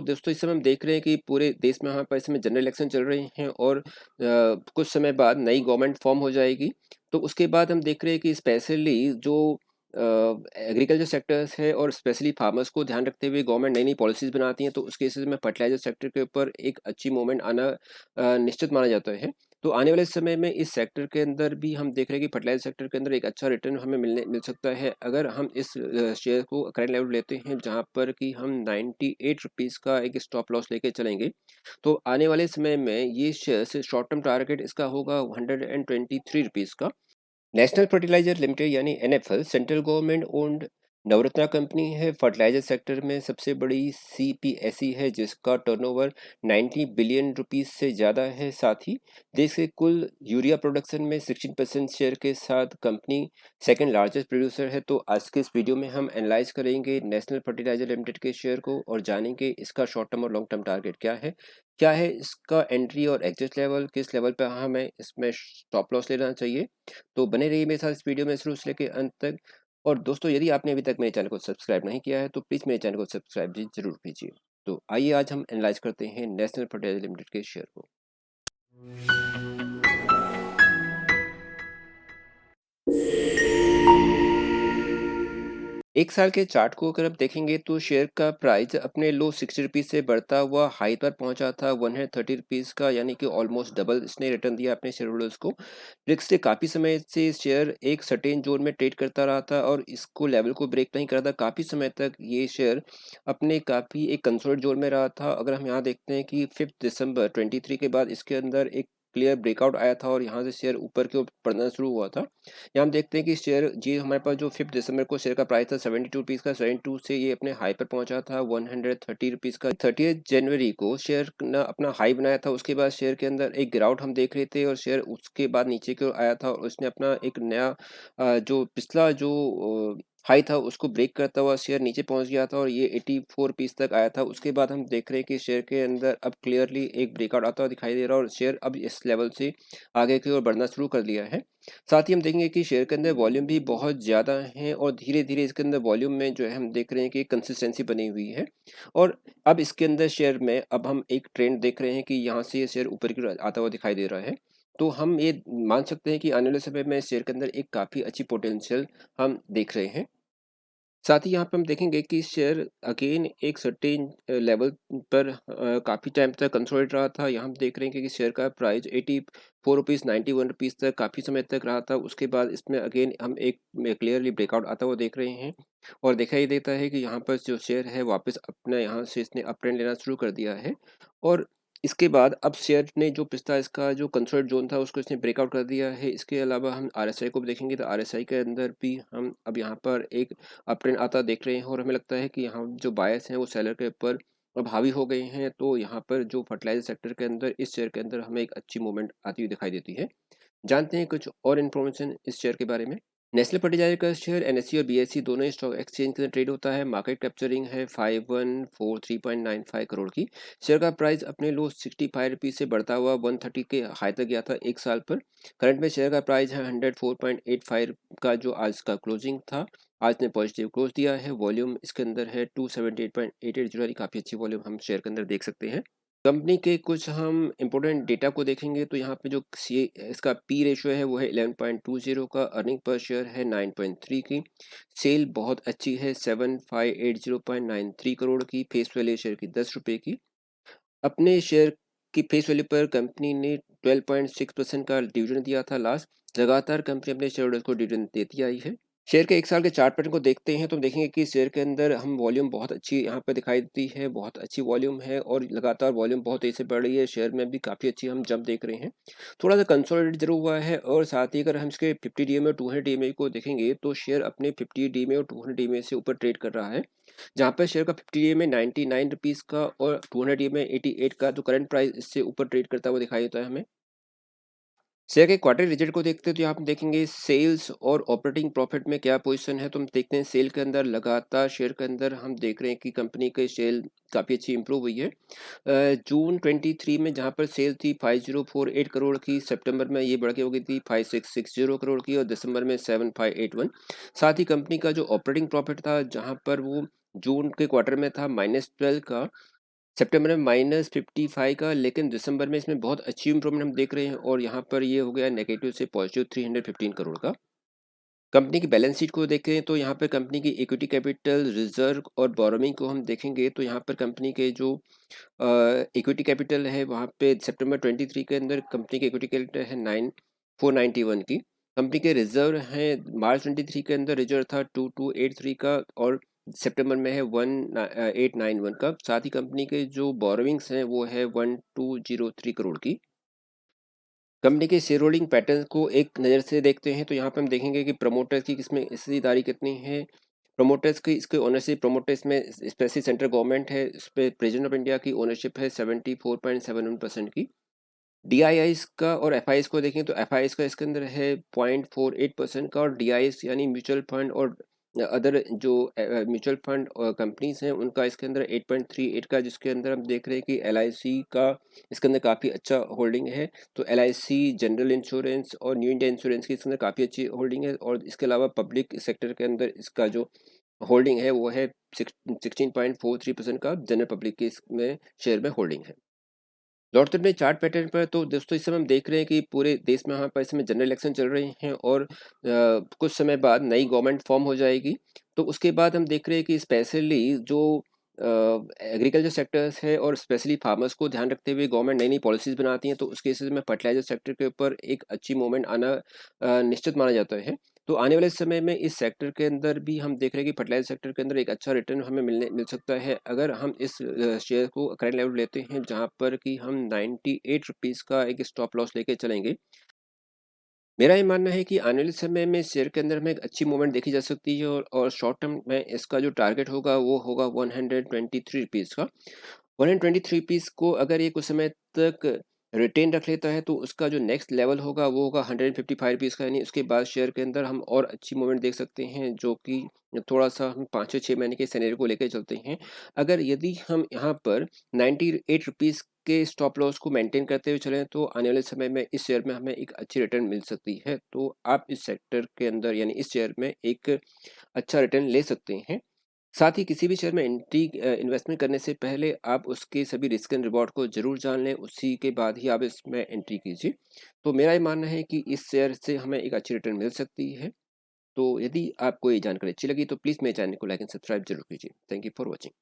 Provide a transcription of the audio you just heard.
दोस्तों इस समय हम देख रहे हैं कि पूरे देश में यहाँ पर इस समय जनरल इलेक्शन चल रहे हैं और कुछ समय बाद नई गवर्नमेंट फॉर्म हो जाएगी। तो उसके बाद हम देख रहे हैं कि स्पेशली जो एग्रीकल्चर सेक्टर्स है और स्पेशली फार्मर्स को ध्यान रखते हुए गवर्नमेंट नई-नई पॉलिसीज़ बनाती हैं, तो उस केसेस में फर्टिलाइज़र सेक्टर के ऊपर एक अच्छी मूवमेंट आना निश्चित माना जाता है। तो आने वाले समय में इस सेक्टर के अंदर भी हम देख रहे हैं कि फर्टिलाइज़र सेक्टर के अंदर एक अच्छा रिटर्न हमें मिल सकता है, अगर हम इस शेयर को करंट लेवल लेते हैं, जहाँ पर कि हम 98 रुपीज़ का एक स्टॉप लॉस लेके चलेंगे। तो आने वाले समय में ये शेयर शॉर्ट टर्म टारगेट इसका होगा 123 रुपीज़ का। नेशनल फर्टिलाइजर लिमिटेड यानी NFL central government owned Navratna company है। फर्टिलाइजर सेक्टर में सबसे बड़ी सीपीएसई है जिसका टर्नओवर 90 बिलियन रुपीस से ज़्यादा है। साथ ही देश के कुल यूरिया प्रोडक्शन में 16% शेयर के साथ कंपनी सेकंड लार्जेस्ट प्रोड्यूसर है। तो आज के इस वीडियो में हम एनालाइज करेंगे नेशनल फर्टिलाइजर लिमिटेड के शेयर को और जानेंगे इसका शॉर्ट टर्म और लॉन्ग टर्म टारगेट क्या है इसका एंट्री और एग्जिट लेवल, किस लेवल पर हमें इसमें स्टॉप लॉस लेना चाहिए। तो बने रहिए मेरे साथ इस वीडियो में शुरू से लेकर अंत तक। और दोस्तों यदि आपने अभी तक मेरे चैनल को सब्सक्राइब नहीं किया है तो प्लीज़ मेरे चैनल को सब्सक्राइब जी जरूर कीजिए। तो आइए आज हम एनालाइज करते हैं नेशनल फर्टिलाइजर लिमिटेड के शेयर को। एक साल के चार्ट को अगर आप देखेंगे तो शेयर का प्राइस अपने लो 60 रुपीज़ से बढ़ता हुआ हाई पर पहुंचा था 130 रुपीज़ का, यानी कि ऑलमोस्ट डबल इसने रिटर्न दिया अपने शेयर होल्डर्स को। ब्रिक्स से काफ़ी समय से शेयर एक सर्टेन जोन में ट्रेड करता रहा था और इसको लेवल को ब्रेक नहीं करा था। काफ़ी समय तक ये शेयर अपने काफ़ी एक कंसोलिडेट जोन में रहा था। अगर हम यहाँ देखते हैं कि 5 दिसंबर 23 के बाद इसके अंदर एक क्लियर ब्रेकआउट आया था और यहाँ से शेयर ऊपर की ओर बढ़ना शुरू हुआ था। यहाँ हम देखते हैं कि शेयर जी हमारे पास जो 5 दिसंबर को शेयर का प्राइस था 72 रुपीज़ का, 72 से ये अपने हाई पर पहुंचा था 130 रुपीज़ का। 30 जनवरी को शेयर ने अपना हाई बनाया था, उसके बाद शेयर के अंदर एक गिरावट हम देख रहे थे और शेयर उसके बाद नीचे की ओर आया था और उसने अपना एक नया जो पिछला जो हाई था उसको ब्रेक करता हुआ शेयर नीचे पहुंच गया था और ये 84 रुपीज़ तक आया था। उसके बाद हम देख रहे हैं कि शेयर के अंदर अब क्लियरली एक ब्रेकआउट आता हुआ दिखाई दे रहा है और शेयर अब इस लेवल से आगे की ओर बढ़ना शुरू कर लिया है। साथ ही हम देखेंगे कि शेयर के अंदर वॉल्यूम भी बहुत ज़्यादा है और धीरे-धीरे इसके अंदर वॉल्यूम में जो है हम देख रहे हैं कि कंसिस्टेंसी बनी हुई है। और अब इसके अंदर शेयर में अब हम एक ट्रेंड देख रहे हैं कि यहाँ से ये शेयर ऊपर की ओर आता हुआ दिखाई दे रहा है। तो हम ये मान सकते हैं कि आने वाले समय में शेयर के अंदर एक काफ़ी अच्छी पोटेंशियल हम देख रहे हैं। साथ ही यहाँ पे हम देखेंगे कि शेयर अगेन एक सर्टेन लेवल पर काफ़ी टाइम तक कंसोलिडेट रहा था। यहाँ हम देख रहे हैं कि शेयर का प्राइस 84 रुपीज़ 91 रुपीज़ तक काफ़ी समय तक रहा था। उसके बाद इसमें अगेन हम एक क्लियरली ब्रेकआउट आता हुआ देख रहे हैं और दिखाई देता है कि यहाँ पर जो शेयर है वापस अपना यहाँ से इसने अप ट्रेंड लेना शुरू कर दिया है। और इसके बाद अब शेयर ने जो पिछला इसका जो कंसोलिडेट जोन था उसको इसने ब्रेकआउट कर दिया है। इसके अलावा हम आरएसआई को भी देखेंगे तो आरएसआई के अंदर भी हम अब यहाँ पर एक अप ट्रेंड आता देख रहे हैं और हमें लगता है कि यहाँ जो बायर्स हैं वो सेलर के ऊपर अब हावी हो गए हैं। तो यहाँ पर जो फर्टिलाइजर सेक्टर के अंदर इस शेयर के अंदर हमें एक अच्छी मूवमेंट आती हुई दिखाई देती है। जानते हैं कुछ और इन्फॉर्मेशन इस शेयर के बारे में। नेशनल फर्टिलाइजर का शेयर एनएससी और बीएससी दोनों ही स्टॉक एक्सचेंज के अंदर ट्रेड होता है। मार्केट कैप्चरिंग है 5143.95 करोड़ की। शेयर का प्राइस अपने लो 65 रुपीज़ से बढ़ता हुआ 130 के हाई तक गया था एक साल पर। करंट में शेयर का प्राइस है 104.85 का जो आज का क्लोजिंग था। आज ने पॉजिटिव क्लोज दिया है। वॉल्यूम इसके अंदर है 278.88 काफ़ी अच्छी वॉल्यूम हम शेयर के अंदर देख सकते हैं। कंपनी के कुछ हम इम्पोर्टेंट डेटा को देखेंगे तो यहाँ पे जो सी इसका पी रेशियो है वो है 11.20 का, अर्निंग पर शेयर है 9.3 की, सेल बहुत अच्छी है 7580.93 करोड़ की, फेस वैल्यू शेयर की 10 रुपये की। अपने शेयर की फेस वैल्यू पर कंपनी ने 12.6% का डिविडेंड दिया था लास्ट। लगातार कंपनी अपने शेयर होल्डर्स को डिविडेंड देती आई है। शेयर के एक साल के चार्ट पैटर्न को देखते हैं तो हम देखेंगे कि शेयर के अंदर हम वॉल्यूम बहुत अच्छी यहाँ पे दिखाई देती है, बहुत अच्छी वॉल्यूम है और लगातार वॉल्यूम बहुत तेजी से बढ़ रही है। शेयर में भी काफ़ी अच्छी हम जंप देख रहे हैं। थोड़ा सा कंसोलिडेट जरूर हुआ है और साथ ही अगर हम इसके 50 डीएमए और 200 डीएमए को देखेंगे तो शेयर अपने 50 डीएमए और 200 डीएमए से ऊपर ट्रेड कर रहा है, जहाँ पर शेयर का 50 डीएमए 99 रुपीज़ का और 200 डीएमए 88 का जो करंट प्राइस इससे ऊपर ट्रेड करता हुआ दिखाई देता है हमें। शेयर के क्वार्टरली रिजल्ट को देखते हैं तो यहाँ हम देखेंगे सेल्स और ऑपरेटिंग प्रॉफिट में क्या पोजीशन है। तो हम देखते हैं सेल के अंदर लगातार शेयर के अंदर हम देख रहे हैं कि कंपनी की सेल काफ़ी अच्छी इंप्रूव हुई है। जून 23 में जहाँ पर सेल थी 5048 करोड़ की, सितंबर में ये बढ़ के हो गई थी 5660 करोड़ की और दिसंबर में 7581। साथ ही कंपनी का जो ऑपरेटिंग प्रॉफिट था जहाँ पर वो जून के क्वार्टर में था -12 का, सितंबर में -55 का, लेकिन दिसंबर में इसमें बहुत अच्छी इम्प्रूवमेंट हम देख रहे हैं और यहाँ पर ये हो गया नेगेटिव से पॉजिटिव 315 करोड़ का। कंपनी की बैलेंस शीट को देखें तो यहाँ पर कंपनी की इक्विटी कैपिटल, रिजर्व और बोरोइंग को हम देखेंगे तो यहाँ पर कंपनी के जो इक्विटी कैपिटल है वहाँ पे सितंबर 23 के अंदर कंपनी की इक्विटी कैपिटल है 9491 की। कंपनी के रिजर्व हैं मार्च 23 के अंदर रिजर्व था 2283 का और सितंबर में है 1891 का। साथ ही कंपनी के जो बोरोइंग्स हैं वो है 1203 करोड़ की। कंपनी के शेयर होल्डिंग पैटर्न को एक नज़र से देखते हैं तो यहाँ पे हम देखेंगे कि प्रमोटर्स की किसमें हिस्सेदारी कितनी है। प्रमोटर्स की इसके ओनरशिप प्रमोटर्स में स्पेशली सेंट्रल गवर्नमेंट है, इस पे प्रेसिडेंट ऑफ इंडिया की ओनरशिप है 74.71% की। डीआईआईस का और एफआईएस को देखें तो एफआईएस का इसके अंदर है 0.48% का और डीआईएस यानी म्यूचुअल फंड और अदर जो म्यूचुअल फंड और कंपनीज हैं उनका इसके अंदर 8.38 का, जिसके अंदर हम देख रहे हैं कि एलआईसी का इसके अंदर काफ़ी अच्छा होल्डिंग है। तो एलआईसी, जनरल इंश्योरेंस और न्यू इंडिया इंश्योरेंस की इसके अंदर काफ़ी अच्छी होल्डिंग है और इसके अलावा पब्लिक सेक्टर के अंदर इसका जो होल्डिंग है वो है 16.43% का जनरल पब्लिक की इसमें शेयर में होल्डिंग है। लौटते अपने चार्ट पैटर्न पर तो दोस्तों इस समय हम देख रहे हैं कि पूरे देश में यहाँ पर इस समय जनरल इलेक्शन चल रहे हैं और कुछ समय बाद नई गवर्नमेंट फॉर्म हो जाएगी। तो उसके बाद हम देख रहे हैं कि स्पेशली जो एग्रीकल्चर सेक्टर्स है और स्पेशली फार्मर्स को ध्यान रखते हुए गवर्नमेंट नई नई पॉलिसीज़ बनाती हैं, तो उस केसेस में फर्टिलाइजर सेक्टर के ऊपर एक अच्छी मूवमेंट आना निश्चित माना जाता है। तो आने वाले समय में इस सेक्टर के अंदर भी हम देख रहे हैं कि फर्टिलाइजर सेक्टर के अंदर एक अच्छा रिटर्न हमें मिल सकता है अगर हम इस शेयर को करंट लेवल लेते हैं जहां पर कि हम 98 रुपीज़ का एक स्टॉप लॉस लेके चलेंगे। मेरा ये मानना है कि आने वाले समय में शेयर के अंदर में एक अच्छी मूवमेंट देखी जा सकती है और शॉर्ट टर्म में इसका जो टारगेट होगा वो होगा 123 रुपीज़ का। 123 पीस को अगर ये कुछ समय तक रिटेन रख लेता है तो उसका जो नेक्स्ट लेवल होगा वो होगा 155 पीस का, यानी उसके बाद शेयर के अंदर हम और अच्छी मूवमेंट देख सकते हैं जो कि थोड़ा सा हम 5 से 6 महीने के सिनेरियो को लेकर चलते हैं। अगर यदि हम यहाँ पर 98 रुपीज़ के स्टॉप लॉस को मेंटेन करते हुए चलें तो आने वाले समय में इस शेयर में हमें एक अच्छी रिटर्न मिल सकती है। तो आप इस सेक्टर के अंदर यानी इस शेयर में एक अच्छा रिटर्न ले सकते हैं। साथ ही किसी भी शेयर में इन्वेस्टमेंट करने से पहले आप उसके सभी रिस्क एंड रिवॉर्ड को ज़रूर जान लें, उसी के बाद ही आप इसमें एंट्री कीजिए। तो मेरा ये मानना है कि इस शेयर से हमें एक अच्छी रिटर्न मिल सकती है। तो यदि आपको ये जानकारी अच्छी लगी तो प्लीज़ मेरे चैनल को लाइक एंड सब्सक्राइब ज़रूर कीजिए। Thank you for watching.